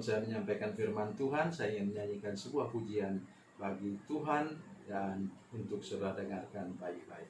sebelum saya menyampaikan firman Tuhan, saya ingin menyanyikan sebuah pujian bagi Tuhan dan untuk saudara dengarkan baik-baik.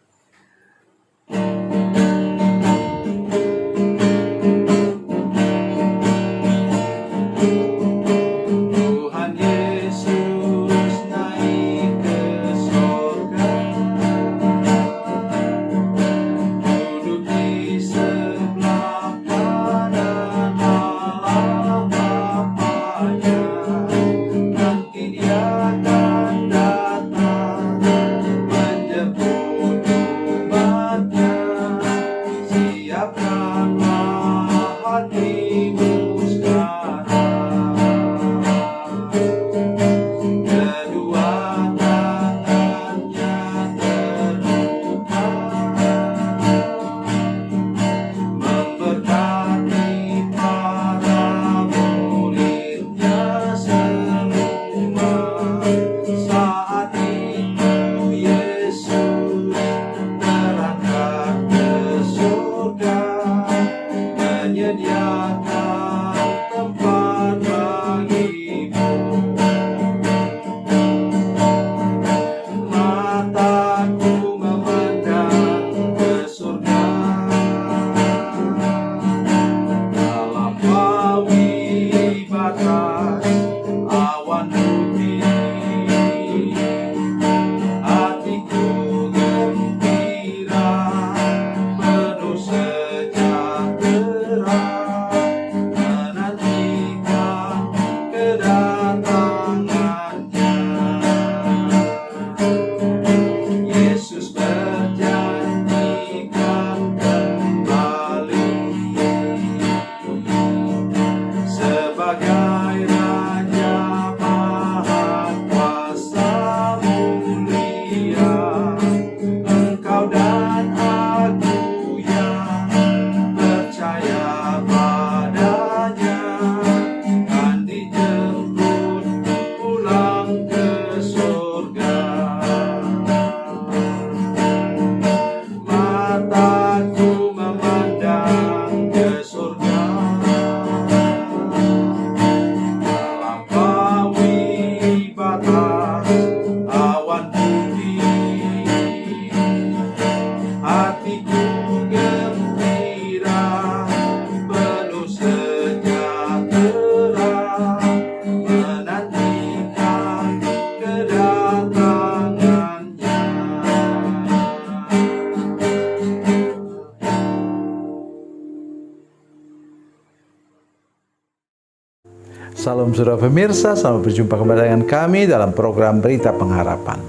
Salam saudara pemirsa, selamat berjumpa kembali dengan kami dalam program Berita Pengharapan.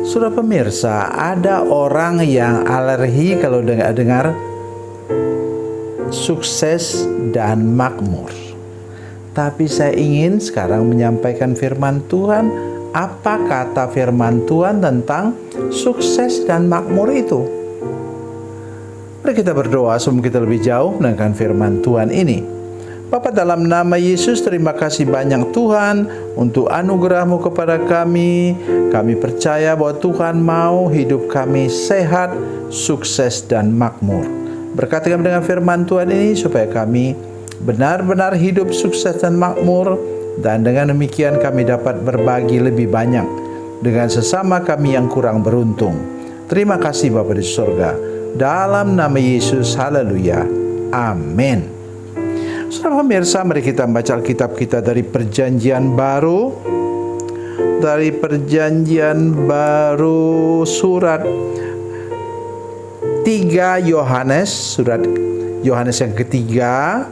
Saudara pemirsa, ada orang yang alergi kalau dengar sukses dan makmur. Tapi saya ingin sekarang menyampaikan firman Tuhan. Apa kata firman Tuhan tentang sukses dan makmur itu? Mari kita berdoa sebelum kita lebih jauh mendengarkan firman Tuhan ini. Bapa, dalam nama Yesus, terima kasih banyak Tuhan untuk anugerah-Mu kepada kami. Kami percaya bahwa Tuhan mau hidup kami sehat, sukses, dan makmur. Berkati kami dengan firman Tuhan ini supaya kami benar-benar hidup sukses dan makmur, dan dengan demikian kami dapat berbagi lebih banyak dengan sesama kami yang kurang beruntung. Terima kasih Bapa di surga. Dalam nama Yesus, haleluya. Amin. Saudara pemirsa, mari kita membaca Alkitab kita dari Perjanjian Baru. Dari Perjanjian Baru surat 3 Yohanes, surat Yohanes yang ketiga.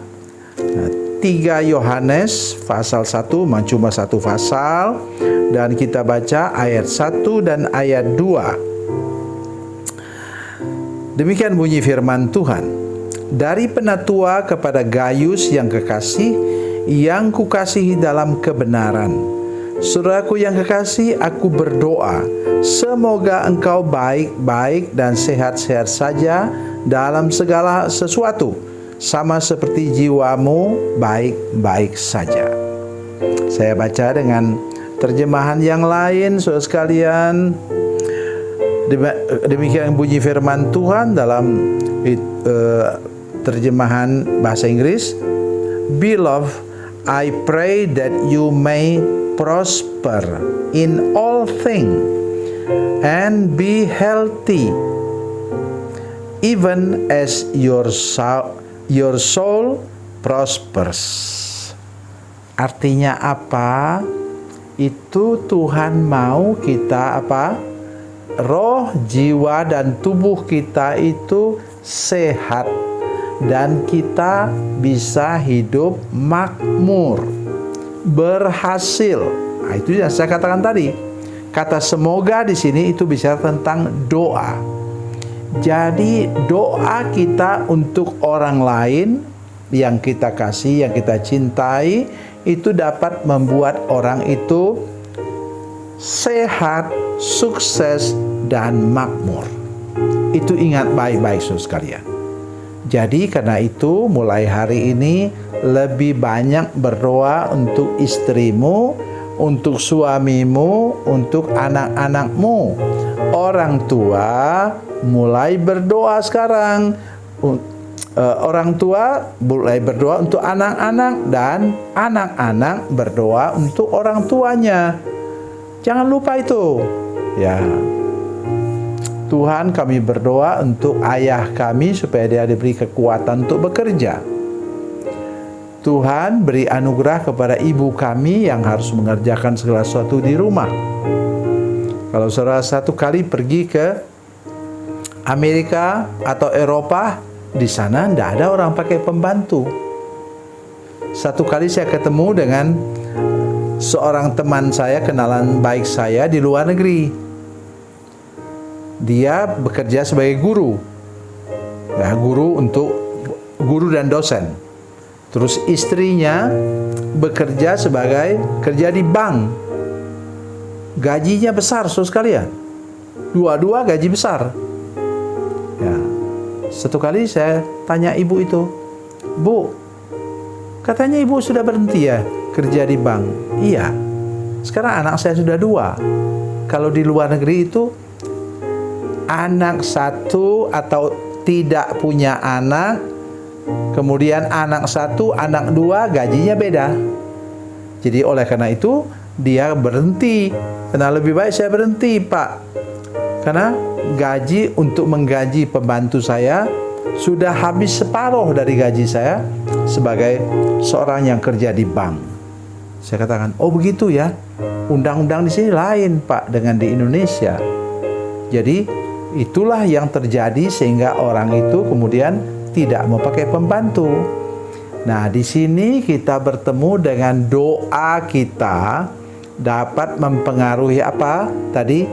3 Yohanes pasal 1, memang cuma satu pasal, dan kita baca ayat 1 dan ayat 2. Demikian bunyi firman Tuhan. Dari penatua kepada Gayus yang kekasih, yang kukasihi dalam kebenaran. Saudaraku yang kekasih, aku berdoa, semoga engkau baik-baik dan sehat-sehat saja dalam segala sesuatu, sama seperti jiwamu baik-baik saja. Saya baca dengan terjemahan yang lain, saudara sekalian. Demikian bunyi firman Tuhan dalam terjemahan bahasa Inggris. Beloved, I pray that you may prosper in all things and be healthy, even as your soul prospers. Artinya apa? Itu Tuhan mau kita apa? Roh, jiwa, dan tubuh kita itu sehat dan kita bisa hidup makmur, berhasil. Nah, itu yang saya katakan tadi. Kata semoga di sini itu bicara tentang doa. Jadi doa kita untuk orang lain yang kita kasih, yang kita cintai, itu dapat membuat orang itu sehat, sukses, dan makmur. Itu ingat baik-baik saudara sekalian. Jadi karena itu mulai hari ini lebih banyak berdoa untuk istrimu, untuk suamimu, untuk anak-anakmu. Orang tua mulai berdoa sekarang. Orang tua mulai berdoa untuk anak-anak dan anak-anak berdoa untuk orang tuanya. Jangan lupa itu. Ya. Tuhan, kami berdoa untuk ayah kami supaya dia diberi kekuatan untuk bekerja. Tuhan, beri anugerah kepada ibu kami yang harus mengerjakan segala sesuatu di rumah. Kalau saudara satu kali pergi ke Amerika atau Eropa, di sana tidak ada orang pakai pembantu. Satu kali saya ketemu dengan seorang teman saya, kenalan baik saya di luar negeri. Dia bekerja sebagai guru. Ya, guru dan dosen. Terus istrinya bekerja sebagai kerja di bank. Gajinya besar, saudara sekalian. Dua-dua gaji besar. Ya. Satu kali saya tanya ibu itu, Bu, katanya ibu sudah berhenti ya kerja di bank? Iya. Sekarang anak saya sudah 2. Kalau di luar negeri itu anak 1 atau tidak punya anak, kemudian anak 1, anak 2 gajinya beda. Jadi oleh karena itu dia berhenti. Karena lebih baik saya berhenti, Pak. Karena gaji untuk menggaji pembantu saya sudah habis separuh dari gaji saya sebagai seorang yang kerja di bank. Saya katakan, oh begitu ya. Undang-undang di sini lain, Pak, dengan di Indonesia. Jadi itulah yang terjadi sehingga orang itu kemudian tidak mau pakai pembantu. Nah, di sini kita bertemu dengan doa kita dapat mempengaruhi apa? Tadi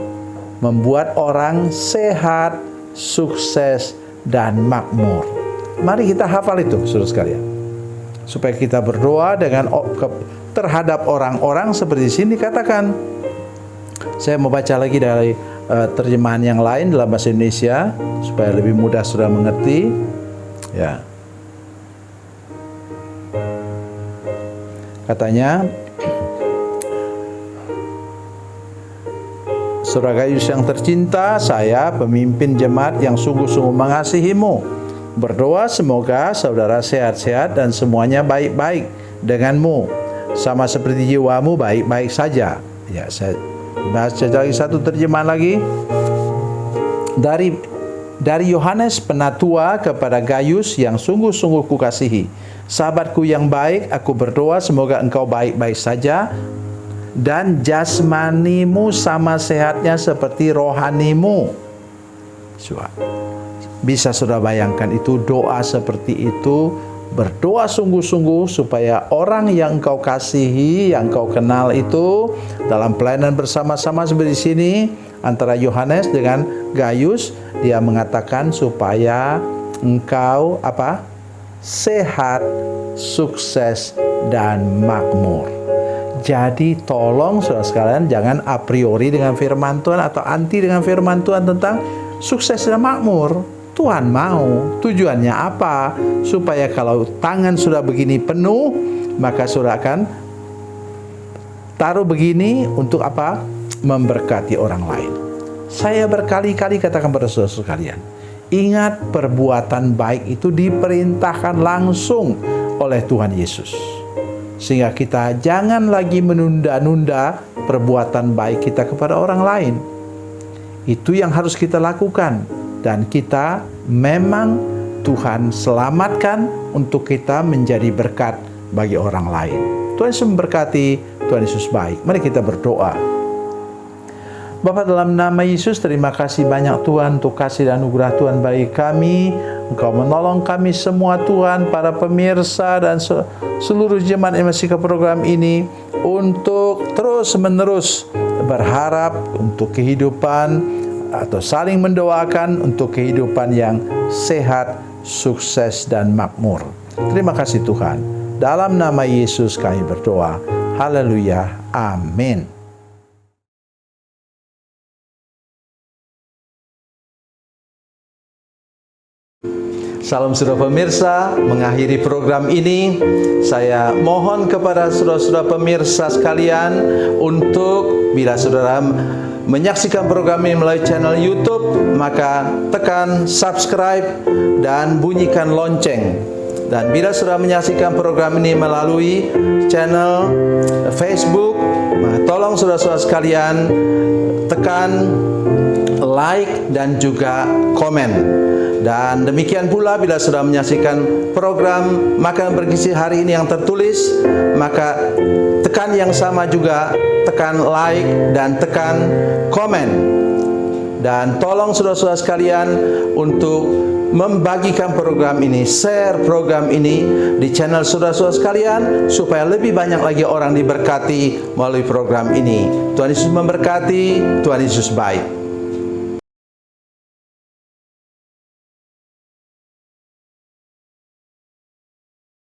membuat orang sehat, sukses, dan makmur. Mari kita hafal itu, saudara sekalian. Supaya kita berdoa dengan terhadap orang-orang seperti sini katakan. Saya mau baca lagi dari terjemahan yang lain dalam bahasa Indonesia supaya lebih mudah saudara mengerti. Ya. Katanya, Saudara Gayus yang tercinta, saya pemimpin jemaat yang sungguh-sungguh mengasihimu. Berdoa semoga saudara sehat-sehat dan semuanya baik-baik denganmu, sama seperti jiwamu baik-baik saja. Ya, saya bahas lagi satu terjemahan lagi dari Yohanes Penatua kepada Gayus yang sungguh-sungguh kukasihi. Sahabatku yang baik, aku berdoa semoga engkau baik-baik saja dan jasmanimu sama sehatnya seperti rohanimu. Bisa saudara bayangkan itu, doa seperti itu, berdoa sungguh-sungguh supaya orang yang engkau kasihi, yang engkau kenal itu dalam pelayanan bersama-sama seperti sini antara Yohanes dengan Gayus, dia mengatakan supaya engkau apa? Sehat, sukses, dan makmur. Jadi tolong saudara sekalian jangan a priori dengan firman Tuhan atau anti dengan firman Tuhan tentang sukses dan makmur. Tuhan mau, tujuannya apa? Supaya kalau tangan sudah begini penuh, maka saudara akan taruh begini untuk apa? Memberkati orang lain. Saya berkali-kali katakan pada saudara sekalian, ingat perbuatan baik itu diperintahkan langsung oleh Tuhan Yesus. sehingga kita jangan lagi menunda-nunda perbuatan baik kita kepada orang lain. Itu yang harus kita lakukan, dan kita memang Tuhan selamatkan untuk kita menjadi berkat bagi orang lain. Tuhan Yesus memberkati, Tuhan Yesus baik. Mari kita berdoa. Bapa, dalam nama Yesus, terima kasih banyak Tuhan untuk kasih dan anugerah Tuhan bagi kami. Engkau menolong kami semua Tuhan, para pemirsa dan seluruh jemaat yang masih ke program ini, untuk terus-menerus berharap untuk kehidupan atau saling mendoakan untuk kehidupan yang sehat, sukses, dan makmur. Terima kasih Tuhan. Dalam nama Yesus kami berdoa. Haleluya. Amin. Salam saudara pemirsa, mengakhiri program ini saya mohon kepada saudara-saudara pemirsa sekalian untuk bila saudara menyaksikan program ini melalui channel YouTube, maka tekan subscribe dan bunyikan lonceng. Dan bila saudara menyaksikan program ini melalui channel Facebook, tolong saudara-saudara sekalian tekan like dan juga komen. Dan demikian pula bila sudah menyaksikan program Makan Bergizi hari ini yang tertulis, maka tekan yang sama juga, tekan like dan tekan komen. Dan tolong saudara-saudara sekalian untuk membagikan program ini, share program ini di channel saudara-saudara sekalian, supaya lebih banyak lagi orang diberkati melalui program ini. Tuhan Yesus memberkati, Tuhan Yesus baik.